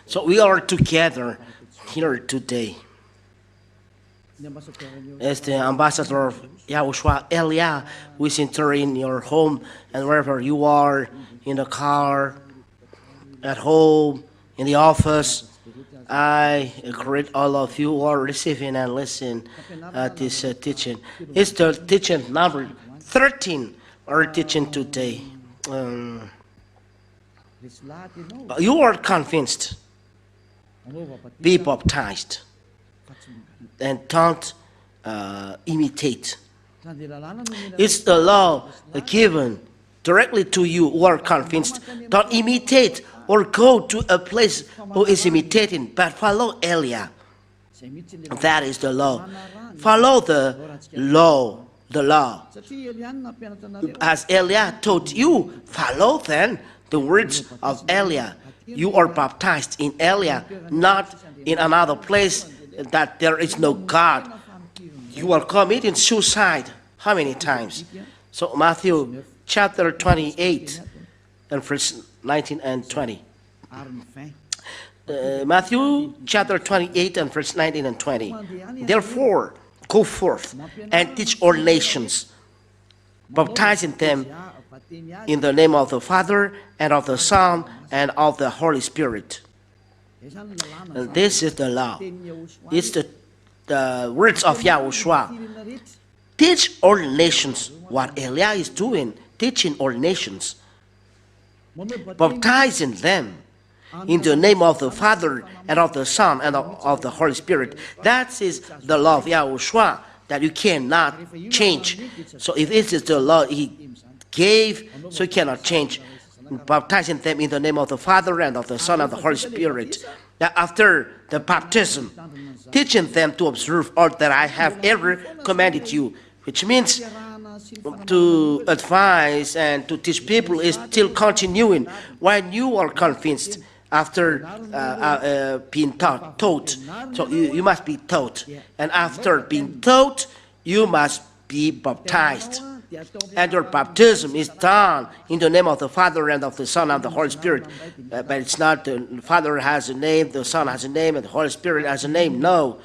So we are together here today. As the ambassador of YAHOSHUAH, Elia, who is entering your home and wherever you are, in the car, at home, in the office, I greet all of you who are receiving and listening this teaching. It's the teaching number 13, our teaching today. You are convinced, be baptized, and don't imitate. It's the law given directly to you who are convinced. Don't imitate or go to a place who is imitating, but follow Elia. That is the law. Follow the law. The law. As Elia taught you, follow then the words of Elia. You are baptized in Elia, not in another place that there is no God. You are committing suicide. How many times? So Matthew chapter 28 and verse 19 and 20. Matthew chapter 28 and verse 19 and 20. Therefore, go forth and teach all nations, baptizing them in the name of the Father and of the Son and of the Holy Spirit. And this is the law. It's the words of YAHOSHUAH. Teach all nations what Elia is doing, teaching all nations, baptizing them in the name of the Father and of the Son and of the Holy Spirit. That is the law of YAHOSHUAH that you cannot change. So if this is the law He gave, so you cannot change. Baptizing them in the name of the Father and of the Son and of the Holy Spirit. Now after the baptism, teaching them to observe all that I have ever commanded you, which means to advise and to teach people is still continuing when you are convinced after being taught. So you must be taught. And after being taught, you must be baptized. And your baptism is done in the name of the Father and of the Son and of the Holy Spirit. But it's not the Father has a name, the Son has a name, and the Holy Spirit has a name. No.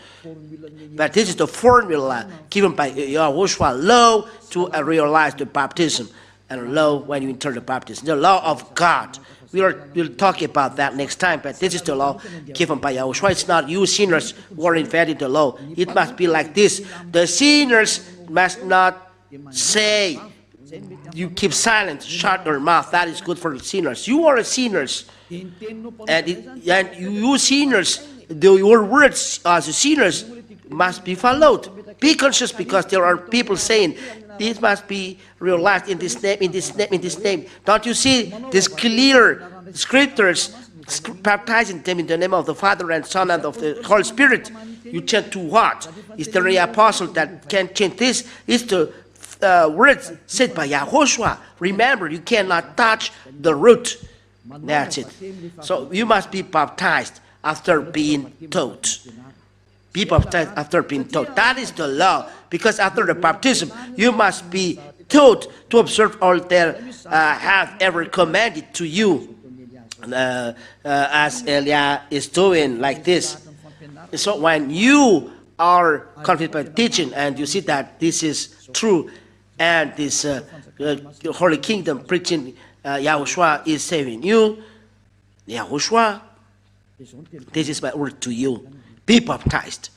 But this is the formula given by YAHOSHUAH, law to realize the baptism, and law when you enter the baptism. The law of God. We'll talk about that next time, but this is the law given by YAHOSHUAH. It's not you sinners who are inventing the law. It must be like this. The sinners must not say, you keep silent, shut your mouth. That is good for the sinners. You are sinners. And you sinners, your words as sinners must be followed. Be conscious, because there are people saying, this must be realized in this name, in this name, in this name. Don't you see this clear scriptures baptizing them in the name of the Father and Son and of the Holy Spirit? You change to what? Is there any apostle that can change this? It's the words said by YAHOSHUAH. Remember, you cannot touch the root. That's it. So you must be baptized after being taught. Be baptized after being taught. That is the law. Because after the baptism, you must be taught to observe all that have ever commanded to you, as Elia is doing like this. So when you are convinced by teaching and you see that this is true, and this Holy Kingdom preaching YAHOSHUAH is saving you, YAHOSHUAH, this is my word to you. Be baptized.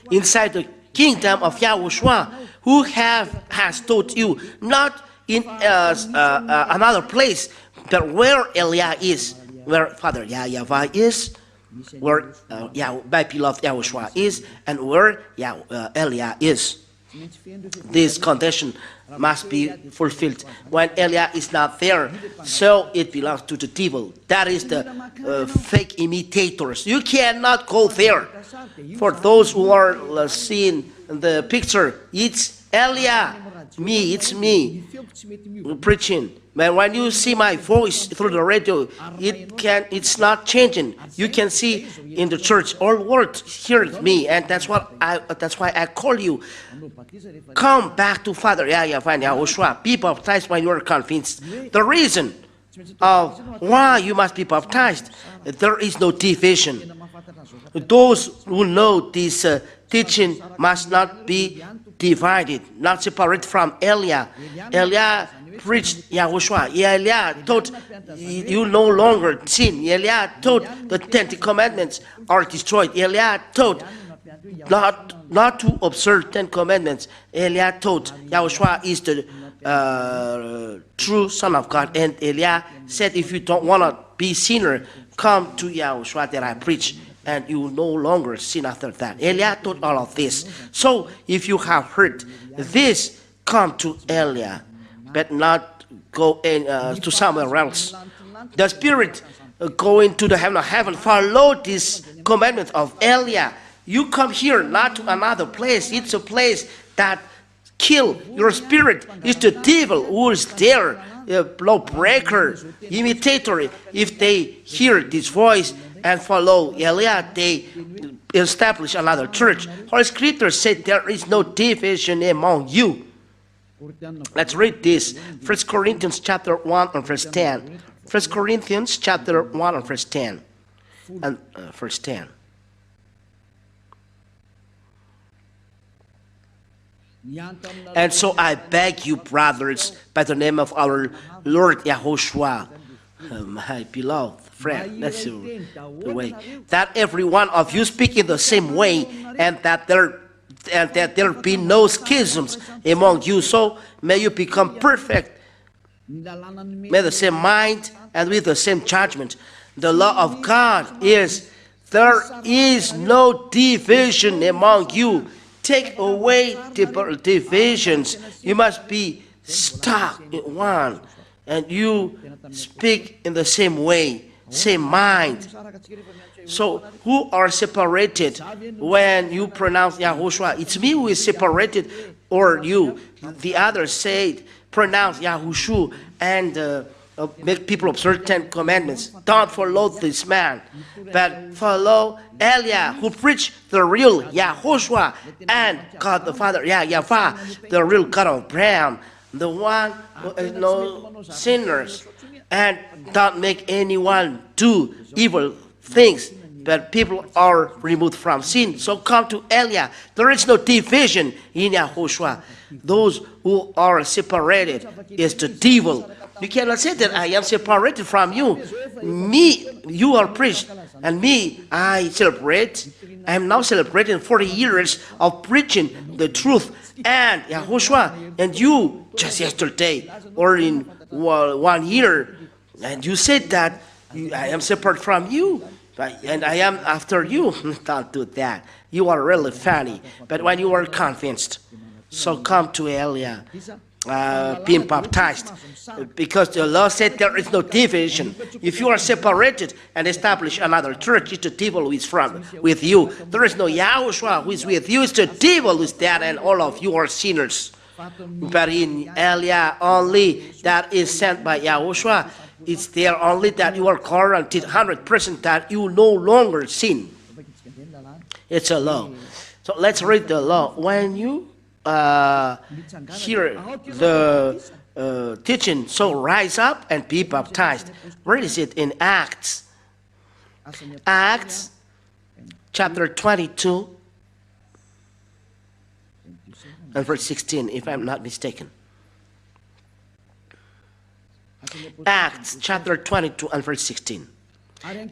Inside the kingdom of YAHOSHUAH, who has taught you, not in another place, but where Elia is, where Father YAHVAH is, where my beloved YAHOSHUAH is, and where Elia is. This condition must be fulfilled. When Elia is not there, so it belongs to the devil. That is the fake imitators. You cannot go there. For those who are seeing the picture, it's Elia, me, it's me preaching. But when you see my voice through the radio, it's not changing. You can see in the church, all world hear me, and that's why I call you. Come back to Father YAHVAH and YAHOSHUAH. Be baptized when you are convinced. The reason of why you must be baptized. There is no division. Those who know this teaching must not be divided, not separate from Eliah. Eliah preached Yahushua. Eliah taught you no longer sin. Eliah taught the 10 Commandments are destroyed. Eliah taught not to observe 10 Commandments. Eliah taught Yahushua is the true Son of God. And Eliah said, if you don't want to be sinner, come to Yahushua that I preach, and you will no longer sin after that. Eliah taught all of this. So if you have heard this, come to Eliah, but not go in, to somewhere else. The Spirit going to the heaven of heaven, follow this commandment of Eliah. You come here, not to another place. It's a place that kill your spirit. It's the devil who is there, lawbreaker, imitator. If they hear this voice and follow Eliah, they establish another church. Holy Scripture said there is no division among you. Let's read this. 1 Corinthians chapter 1 and verse 10. 1 Corinthians chapter 1 and verse 10. And verse 10. And so I beg you, brothers, by the name of our Lord Yahushua, my beloved friend, that's the way, that every one of you speak in the same way, and that there be no schisms among you. So may you become perfect, may the same mind and with the same judgment. The law of God is, there is no division among you. Take away divisions. You must be stuck in one, and you speak in the same way, same mind. So who are separated when you pronounce Yahushua? It's me who is separated, or you. The others say, pronounce Yahushua and make people observe 10 commandments. Don't follow this man, but follow Eliah, who preached the real Yahushua and God the Father, YAHVAH, the real God of Abraham, the one who is no sinners, and don't make anyone do evil things, but people are removed from sin. So come to Eliah. There is no division in Yahushua. Those who are separated is the devil. You cannot say that I am separated from you. Me, you are preached, and me, I celebrate. I am now celebrating 40 years of preaching the truth and Yahushua, and you just yesterday or in 1 year, and you said that I am separate from you, and I am after you. Don't do that. You are really funny. But when you are convinced, so come to Eliah, being baptized, because the law said there is no division. If you are separated and establish another church, it's the devil who is with you. There is no Yahushua who is with you. It's the devil who is there, and all of you are sinners. But in Eliah only that is sent by Yahushua, it's there only that you are guaranteed 100% that you no longer sin. It's a law. So let's read the law. When you hear the teaching, so rise up and be baptized. Where is it in Acts? Acts chapter 22 and verse 16, if I'm not mistaken. Acts chapter 22 and verse 16.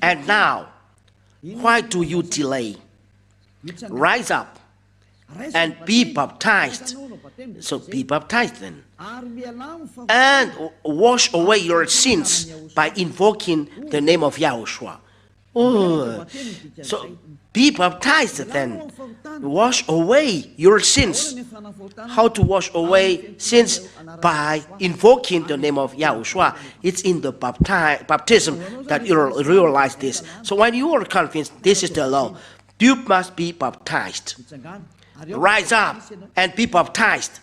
And now, why do you delay? Rise up and be baptized. So be baptized then. And wash away your sins by invoking the name of Yahushua. Oh, so be baptized then. Wash away your sins. How to wash away sins? By invoking the name of Yahushua. It's in the baptism that you realize this. So when you are convinced this is the law, you must be baptized. Rise up and be baptized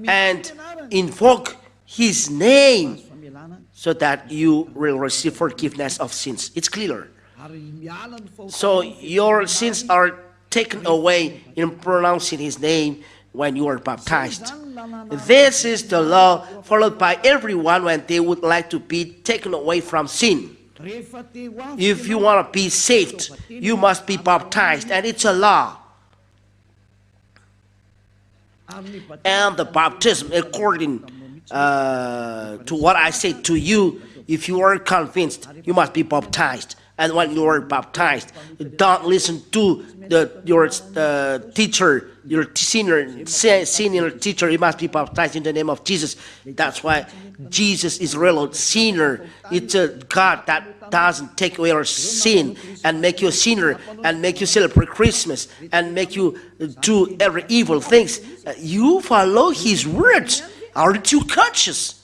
and invoke his name so that you will receive forgiveness of sins. It's clear. So your sins are taken away in pronouncing his name when you are baptized. This is the law followed by everyone when they would like to be taken away from sin. If you want to be saved, you must be baptized, and it's a law. And the baptism, according to what I say to you, if you are convinced, you must be baptized. And when you are baptized, don't listen to your teacher, your senior teacher. You must be baptized in the name of Jesus. That's why Jesus is real sinner. It's a God that doesn't take away our sin and make you a sinner and make you celebrate Christmas and make you do every evil things. You follow His words. Aren't you conscious?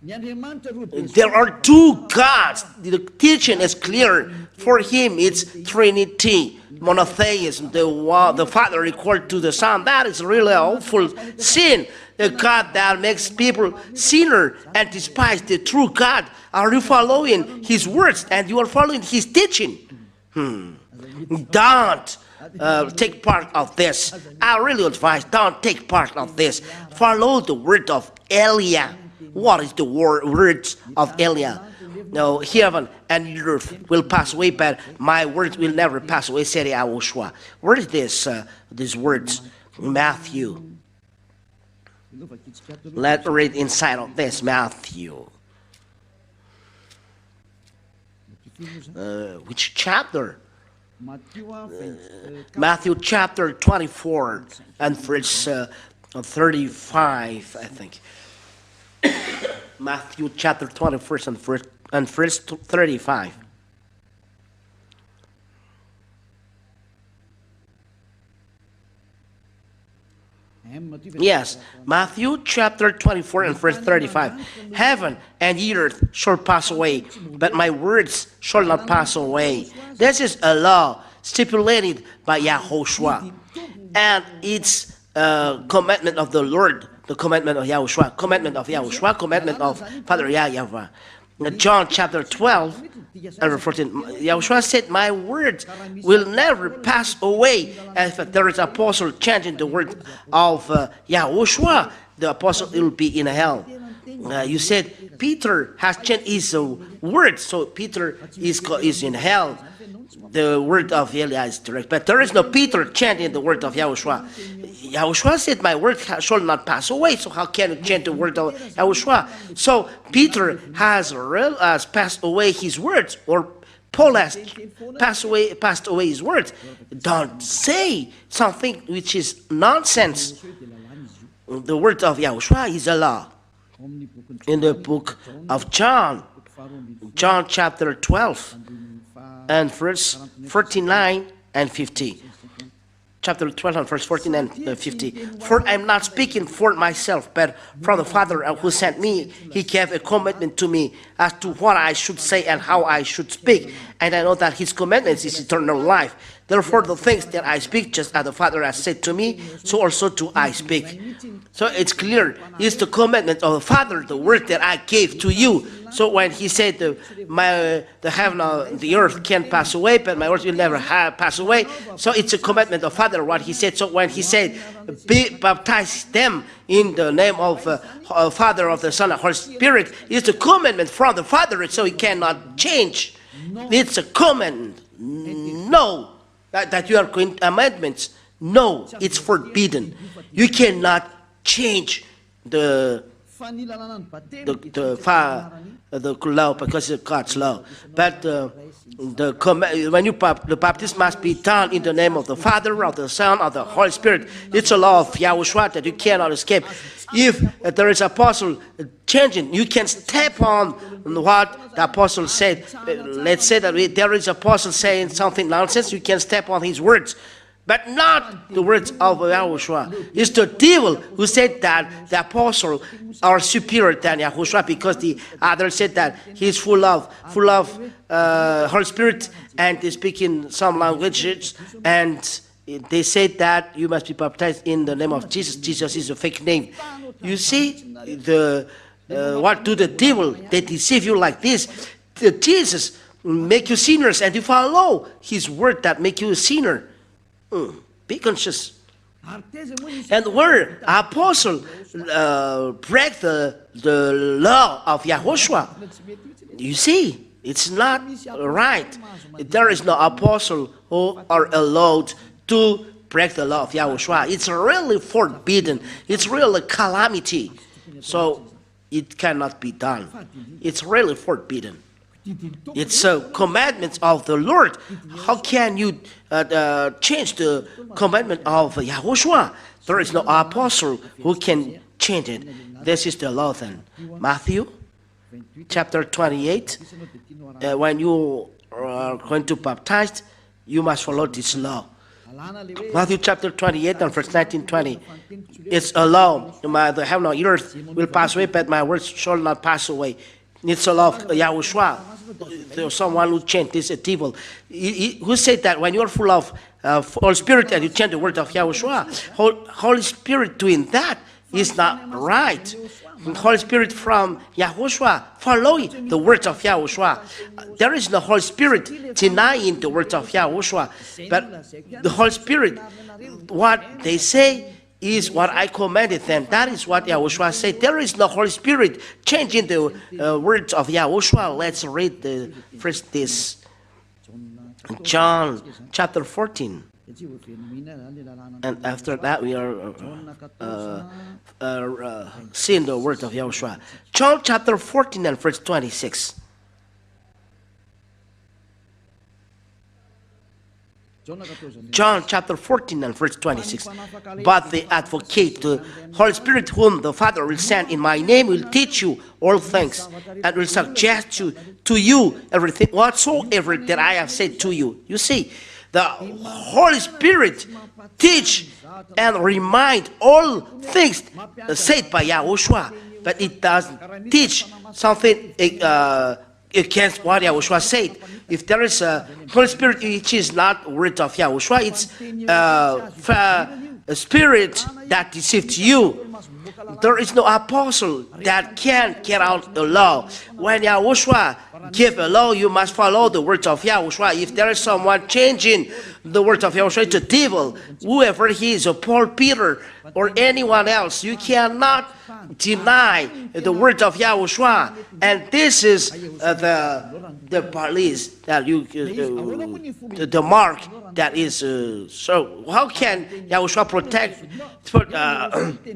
There are two gods. The teaching is clear. For Him, it's Trinity, monotheism. The Father equal to the Son. That is really an awful sin. The God that makes people sinner and despise the true God. Are you following His words and you are following His teaching? Don't take part of this. I really advise, don't take part of this. Follow the word of Eliah. What is the words of Eliah? No, heaven and earth will pass away, but my words will never pass away, said YAHOSHUAH. Where is this? These words? Matthew. Let's read inside of this, Matthew. Which chapter? Matthew chapter 24 and verse 35, I think. Matthew chapter 21 and verse 35. Yes, Matthew chapter 24 and verse 35. Heaven and earth shall pass away, but my words shall not pass away. This is a law stipulated by YAHOSHUAH, and it's a commandment of the Lord, the commandment of YAHOSHUAH, commandment of YAHOSHUAH, commandment of Father YAHVAH. John chapter 12 and verse 14, YAHOSHUAH said, my words will never pass away. And if there is an apostle changing the word of YAHOSHUAH, the apostle will be in hell. You said Peter has changed his words, so Peter is in hell. The word of Eliah is direct, but there is no Peter chanting the word of YAHOSHUAH. YAHOSHUAH said, my word shall not pass away, so how can you chant the word of YAHOSHUAH? So Peter has passed away his words, or Paul has passed away his words. Don't say something which is nonsense. The word of YAHOSHUAH is a law. In the book of John chapter 12 and verse 49 and 50. Chapter 12 and verse 14 and 50. For I am not speaking for myself, but from the Father who sent me. He gave a commandment to me as to what I should say and how I should speak. And I know that His commandments is eternal life. Therefore the things that I speak, just as the Father has said to me, so also do I speak. So it's clear. It's the commandment of the Father, the word that I gave to you. So when He said the heaven and the earth can pass away, but my words will never pass away. So it's a commandment of Father, what He said. So when He said, baptize them in the name of Father, of the Son, and Holy Spirit, it's a commandment from the Father, so He cannot change. It's a command. No. That you are going amendments. No, it's forbidden. You cannot change the law because it's God's law. But the baptism must be done in the name of the Father, of the Son, of the Holy Spirit. It's a law of YAHOSHUAH that you cannot escape. If there is an apostle changing, you can step on what the apostle said. Let's say that there is an apostle saying something nonsense, you can step on his words. But not the words of YAHOSHUAH. It's the devil who said that the apostle are superior than YAHOSHUAH because the others said that he's full of Holy Spirit and they speak in some languages, and they said that you must be baptized in the name of Jesus. Jesus is a fake name. You see, what do the devil? They deceive you like this. Jesus make you sinners, and you follow his word that make you a sinner. Be conscious. And where apostle break the law of Yahushua, you see, it's not right. There is no apostle who are allowed to break the law of Yahushua. It's really forbidden. It's really calamity. So it cannot be done. It's really forbidden. It's a commandment of the Lord. How can you change the commandment of Yahushua? There is no apostle who can change it. This is the law then. Matthew chapter 28. When you are going to baptize, you must follow this law. Matthew chapter 28 and verse 19-20. It's a law. The heaven and earth will pass away, but my words shall not pass away. It's a law of Yahushua. There's someone who changed this evil. Who said that when you're full of Holy Spirit and you chant the word of Yahushua, Holy Spirit doing that is not right. Holy Spirit from Yahushua following the words of Yahushua. There is no Holy Spirit denying the words of Yahushua. But the Holy Spirit, what they say is what I commanded them. That is what Yahushua said. There is no Holy Spirit changing the words of Yahushua. Let's read first this. John chapter 14. And after that we are seeing the word of Yahushua. John chapter 14 and verse 26. John chapter 14 and verse 26. But the advocate, the Holy Spirit, whom the Father will send in my name, will teach you all things and will suggest to you everything whatsoever that I have said to you. You see, the Holy Spirit teach and remind all things said by Yahushua, but it doesn't teach something against what Yahushua said. If there is a Holy Spirit which is not word of Yahushua, it's a spirit that deceived you. There is no apostle that can get out the law. When Yahushua give a law, you must follow the words of Yahushua. If there is someone changing the words of Yahushua, it's a devil. Whoever he is, or Paul, Peter, or anyone else, you cannot deny the word of Yahushua. And this is the police that you the mark that is so how can Yahushua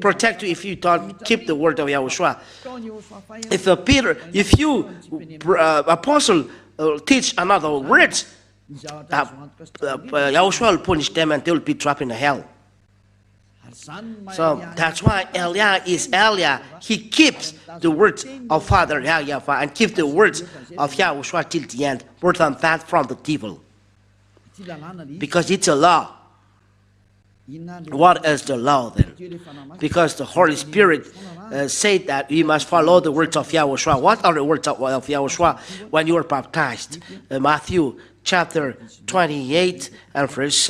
protect you if you don't keep the word of Yahushua? If you apostle teach another words, Yahushua will punish them and they will be trapped in hell. So that's why Eliah is Eliah. He keeps the words of Father YAHVAH and keeps the words of Yahushua till the end. More than that from the devil. Because it's a law. What is the law then? Because the Holy Spirit said that we must follow the words of Yahushua. What are the words of Yahushua when you are baptized? Matthew chapter 28 and verse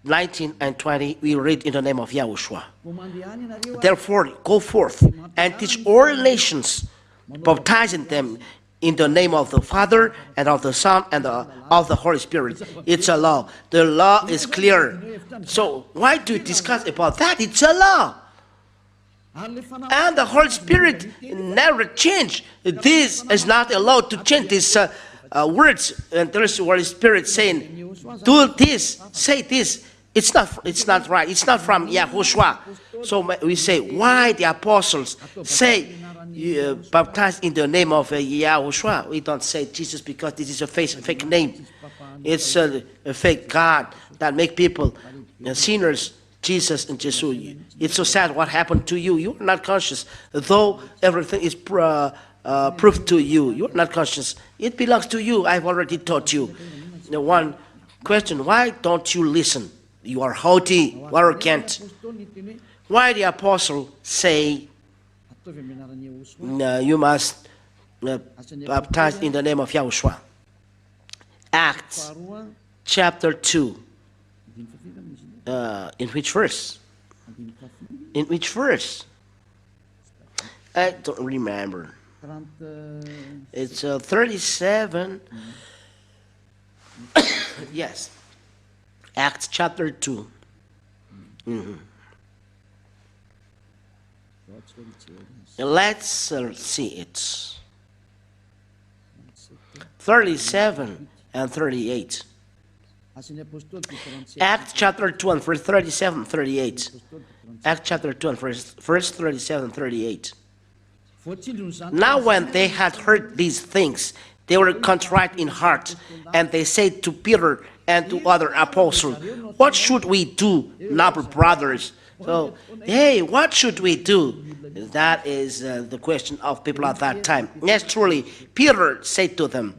19 and 20, we read in the name of Yahushua. Therefore, go forth and teach all nations, baptizing them in the name of the Father and of the Son and of the Holy Spirit. It's a law. The law is clear. So why do you discuss about that? It's a law. And the Holy Spirit never changed. This is not allowed to change these words. And there is the Holy Spirit saying, do this, say this. It's not right. It's not from Yahushua. So we say, why the apostles say baptized in the name of Yahushua? We don't say Jesus because this is a fake name. It's a fake God that make people sinners, Jesus and Jesus. It's so sad what happened to you. You're not conscious. Though everything is proved to you, you're not conscious. It belongs to you. I've already taught you. The one question, why don't you listen? You are haughty, arrogant. Why the apostle say you must baptize in the name of Yahushua? Acts chapter 2. In which verse? In which verse? I don't remember. It's 37. Yes. Acts chapter 2. Let's see it. 37 and 38. Acts chapter 2 and verse 37 38. Acts chapter 2 and verse 37 38. Now when they had heard these things, they were contrite in heart, and they said to Peter and to other apostles, "What should we do, noble brothers?" So, hey, what should we do? That is the question of people at that time. Yes, truly, Peter said to them,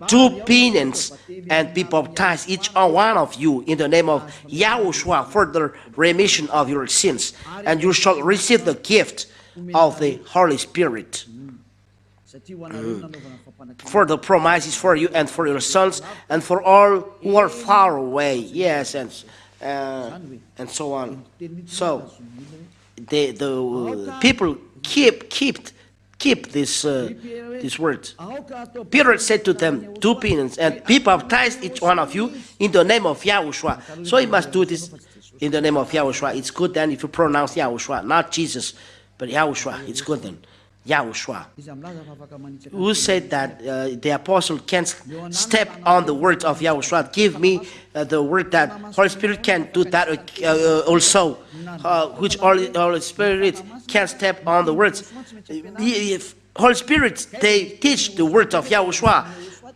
"Do penance and be baptized, each one of you, in the name of YAHOSHUAH for the remission of your sins, and you shall receive the gift of the Holy Spirit. For the promise is for you and for your sons and for all who are far away." Yes, and so on. So the people keep this word. Peter said to them, "Do penance and be baptized, each one of you, in the name of YAHOSHUAH." So you must do this in the name of YAHOSHUAH. It's good then if you pronounce YAHOSHUAH, not Jesus, but YAHOSHUAH. It's good then. YAHOSHUAH. Who said that the apostle can't step on the words of YAHOSHUAH? Give me the word that Holy Spirit can do that also, which Holy Spirit can step on the words. If Holy Spirit, they teach the word of YAHOSHUAH.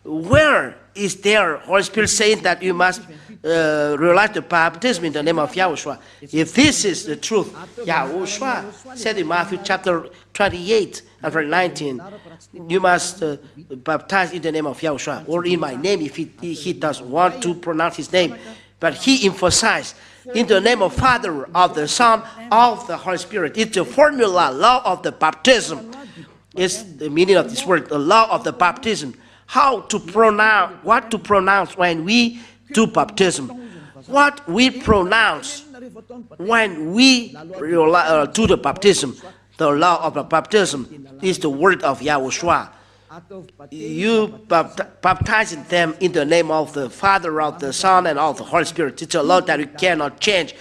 Where is there Holy Spirit saying that you must realize the baptism in the name of YAHOSHUAH? If this is the truth, YAHOSHUAH said in Matthew chapter 28 and verse 19, you must baptize in the name of YAHOSHUAH, or in my name if he doesn't want to pronounce his name. But he emphasized in the name of Father, of the Son, of the Holy Spirit. It's the formula, law of the baptism. It's the meaning of this word, the law of the baptism. How to pronounce, what to pronounce when we do baptism. What we pronounce when we do the baptism. The law of the baptism is the word of YAHOSHUAH. You baptize them in the name of the Father, of the Son, and of the Holy Spirit. It's a law that you cannot change.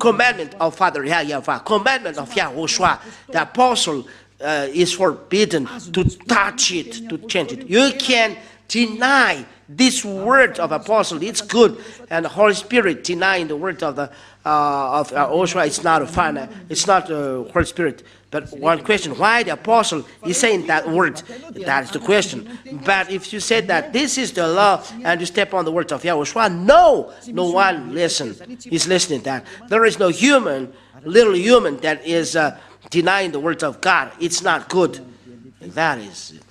Commandment of Father YAHVAH, commandment of YAHOSHUAH. The apostle is forbidden to touch it, to change it. You can deny this word of apostle. It's good, and the Holy Spirit denying the word of the YAHOSHUAH. It's not a fine. It's not the Holy Spirit. But one question: why the apostle is saying that word? That's the question. But if you say that this is the law and you step on the words of YAHOSHUAH, no one is listening to that. There is no human, little human, that is denying the words of God. It's not good. That is it.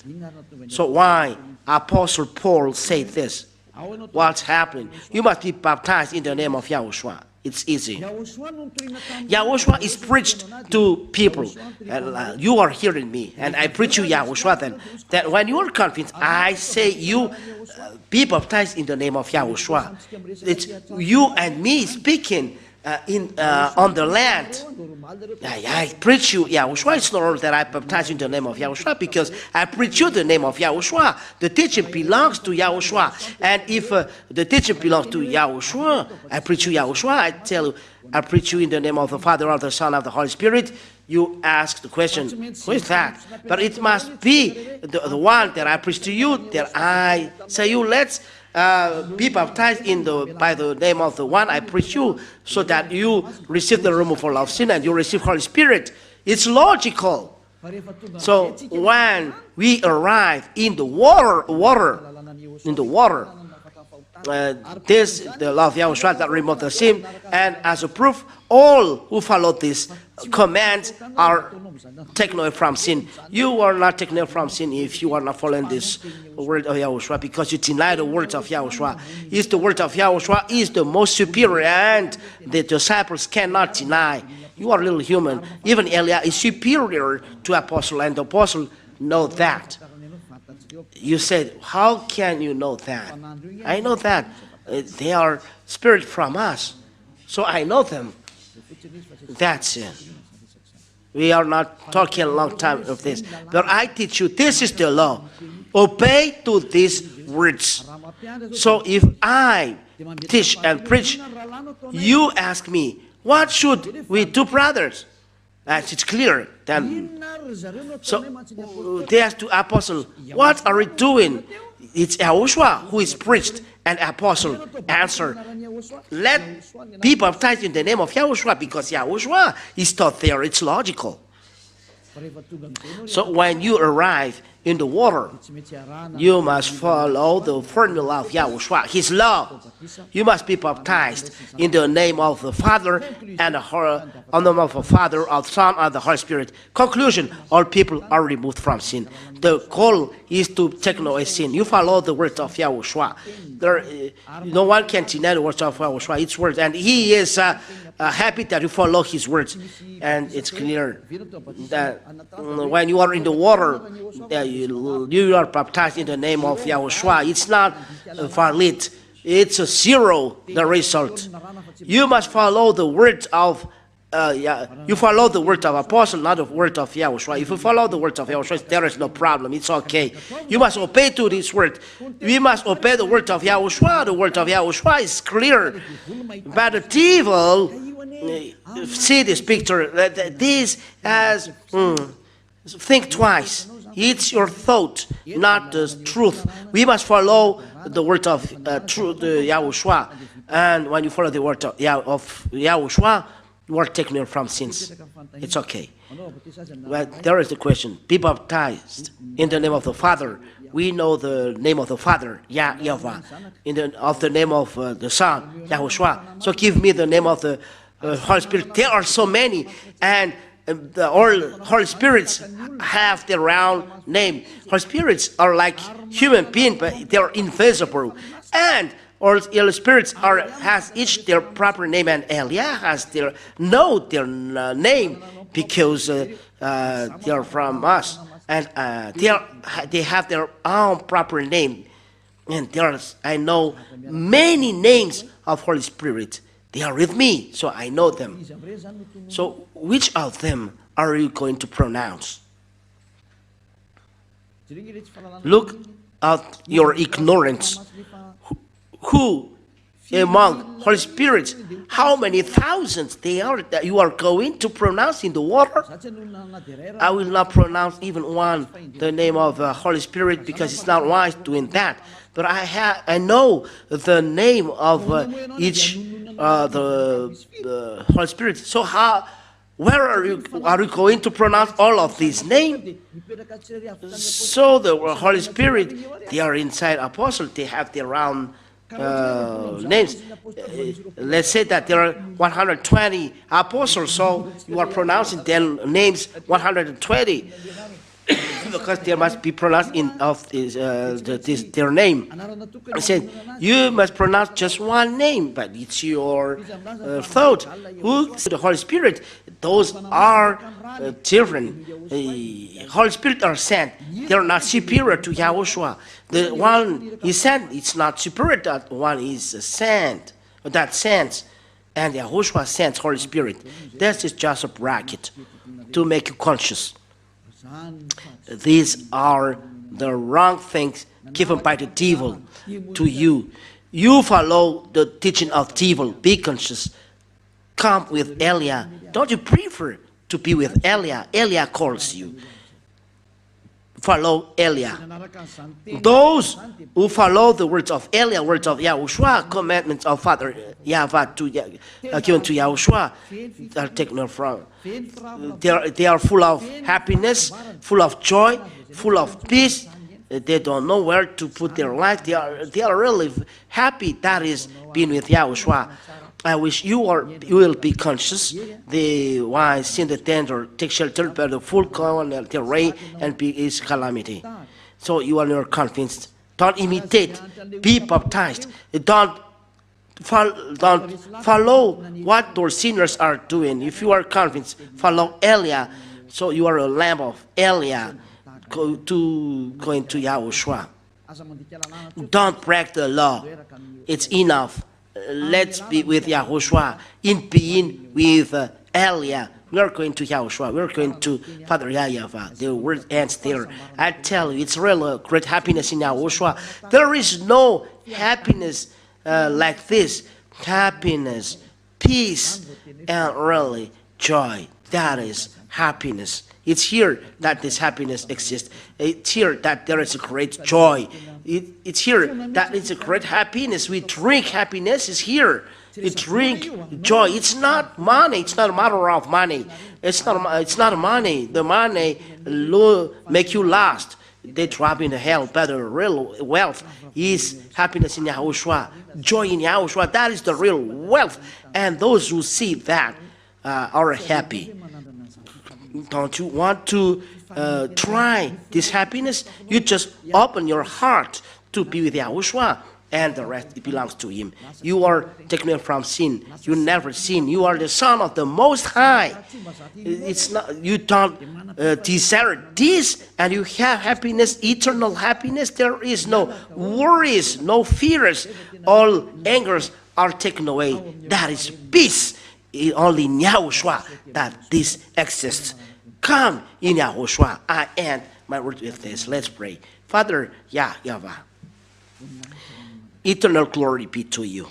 So why Apostle Paul said this? What's happening? You must be baptized in the name of YAHOSHUAH. It's easy. YAHOSHUAH is preached to people. And you are hearing me, and I preach you YAHOSHUAH then. That when you are convinced, I say you be baptized in the name of YAHOSHUAH. It's you and me speaking on the land. I preach you YAHOSHUAH. It's not only that I baptize in the name of YAHOSHUAH, because I preach you the name of YAHOSHUAH. The teaching belongs to YAHOSHUAH. And if the teaching belongs to YAHOSHUAH, I preach you YAHOSHUAH. I tell you, I preach you in the name of the Father, of the Son, of the Holy Spirit. You ask the question, who is that? But it must be the one that I preach to you, that I say you, let's be baptized by the name of the one I preach you, so that you receive the removal of sin and you receive Holy Spirit. It's logical. So when we arrive in the water, this the law of YAHOSHUAH that removes the sin, and as a proof, all who follow this command are taken away from sin. You are not taken away from sin if you are not following this word of YAHOSHUAH, because you deny the words of YAHOSHUAH. Is the word of YAHOSHUAH is the most superior, and the disciples cannot deny. You are a little human. Even Eliah is superior to apostle, and the apostle know that. You said, how can you know that? I know that. They are spirit from us. So I know them. That's it. We are not talking a long time of this. But I teach you, this is the law. Obey to these words. So if I teach and preach, you ask me, What should we do, brothers? As it's clear, then. So they asked the apostle, what are we doing? It's YAHOSHUAH who is priest and apostle. Answer, let be baptized in the name of YAHOSHUAH, because YAHOSHUAH is taught there. It's logical. So when you arrive in the water, you must follow the formula of YAHOSHUAH, His law. You must be baptized in the name of the Father and the name of the Father, of the Son, and the Holy Spirit. Conclusion: all people are removed from sin. The goal is to take away sin. You follow the words of YAHOSHUAH. No one can deny the words of YAHOSHUAH. It's words, and He is happy that you follow His words. And it's clear that when you are in the water, you are baptized in the name of YAHOSHUAH. It's not valid. It's a zero, the result. You must follow the words of you follow the word of apostle, not the word of YAHOSHUAH. If you follow the word of YAHOSHUAH, there is no problem. It's okay. You must obey to this word. We must obey the word of YAHOSHUAH. The word of YAHOSHUAH is clear. But the devil, see this picture. This as think twice. It's your thought, not the truth. We must follow the word of truth, YAHOSHUAH. And when you follow the word of YAHOSHUAH, you are taken from sins. It's okay. Well, there is the question. Be baptized in the name of the Father. We know the name of the Father, YAHVAH. In the name of the Son, YAHOSHUAH. So give me the name of the Holy Spirit. There are so many, and all Holy Spirits have their own name. Holy Spirits are like human beings, but they are invisible. And all spirits has each their proper name, and Eliah has their name because they are from us, and they have their own proper name. And I know many names of Holy Spirit. They are with me, so I know them. So which of them are you going to pronounce? Look at your ignorance. Who among Holy Spirits, how many thousands they are that you are going to pronounce in the water? I will not pronounce even one, the name of Holy Spirit, because it's not wise doing that. But I know the name of each the Holy Spirit. So where are you going to pronounce all of these names? So the Holy Spirit, they are inside apostles. They have their own names. Let's say that there are 120 apostles, so you are pronouncing their names 120 because they must be pronounced in their name. I said you must pronounce just one name, but it's your thought. Who the Holy Spirit? Those are different. Holy Spirit are sent. They are not superior to YAHOSHUAH. The one he sent, it's not superior. That one is sent. That sends, and YAHOSHUAH sends Holy Spirit. This is just a bracket to make you conscious. These are the wrong things given by the devil to you. You follow the teaching of devil. Be conscious. Come with Eliah. Don't you prefer to be with Eliah? Eliah calls you. Follow Eliah. Those who follow the words of Eliah, words of YAHOSHUAH, commandments of Father YAHVAH given to YAHOSHUAH, are taken from. They are full of happiness, full of joy, full of peace. They don't know where to put their life. They are really happy. That is being with YAHOSHUAH. I wish you will be conscious. The wise sin the danger, take shelter by the full the rain and be his calamity. So you are not convinced. Don't imitate. Be baptized. Don't follow what those sinners are doing. If you are convinced, follow Eliah. So you are a lamb of Eliah going to YAHOSHUAH. Don't break the law. It's enough. Let's be with YAHOSHUAH in being with Eliah. We are going to YAHOSHUAH. We are going to Father YAHVAH. The word ends there. I tell you, it's really great happiness in YAHOSHUAH. There is no happiness like this. Happiness peace, and really joy. That is happiness. It's here that this happiness exists. It's here that there is a great joy. It's here that it's a great happiness. We drink happiness is here. We drink joy. It's not money. It's not a matter of money. It's not money. The money make you last. They drop in the hell. But the real wealth is happiness in Yahushua. Joy in Yahushua. That is the real wealth. And those who see that are happy. Don't you want to try this happiness? You just open your heart to be with Yahushua, and the rest it belongs to Him. You are taken away from sin. You never sin. You are the Son of the Most High. It's not. You don't desire this, and you have happiness, eternal happiness. There is no worries, no fears. All angers are taken away. That is peace. Only in Yahushua that this exists. Come in Yahushua. I end my word with this. Let's pray. Father, YAHVAH, eternal glory be to you.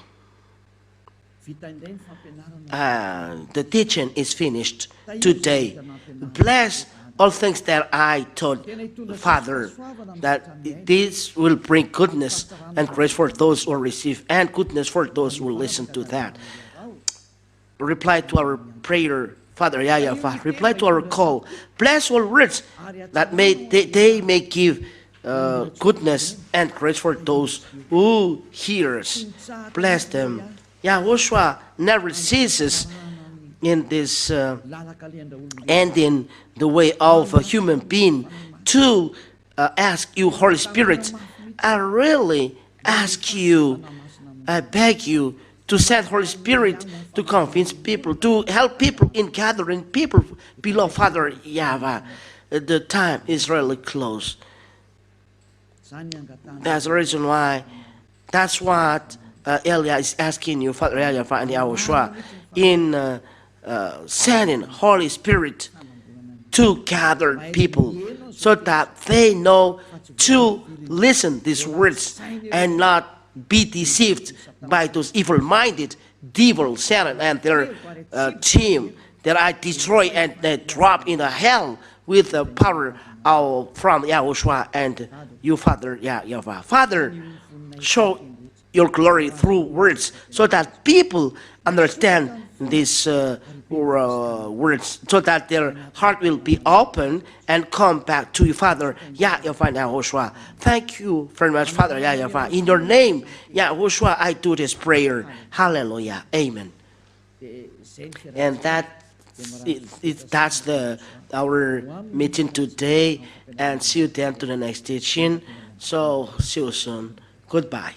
The teaching is finished today. Bless all things that I told Father, that this will bring goodness and grace for those who receive, and goodness for those who listen to that. Reply to our prayer, Father YAHVAH. Reply to our call. Bless all words that they may give goodness and grace for those who hears. Bless them. YAHOSHUAH never ceases in this and in the way of a human being to ask you, Holy Spirit. I really ask you, I beg you, to send Holy Spirit to convince people, to help people in gathering people below Father YAHVAH. The time is really close. That's the reason why, that's what Elia is asking you, Father YAHVAH and YAHOSHUAH, in sending Holy Spirit to gather people so that they know to listen these words and not be deceived by those evil-minded devil, Satan, and their team that I destroy and they drop in the hell with the power from YAHOSHUAH and you, Father YAHVAH. Father, show your glory through words so that people understand these words, so that their heart will be open and come back to you, Father YAHVAH and YAHOSHUAH. Thank you very much, Father YAHVAH. In your name, YAHOSHUAH, I do this prayer. Hallelujah. Amen. And that's our meeting today. And see you then to the next teaching. So see you soon. Goodbye.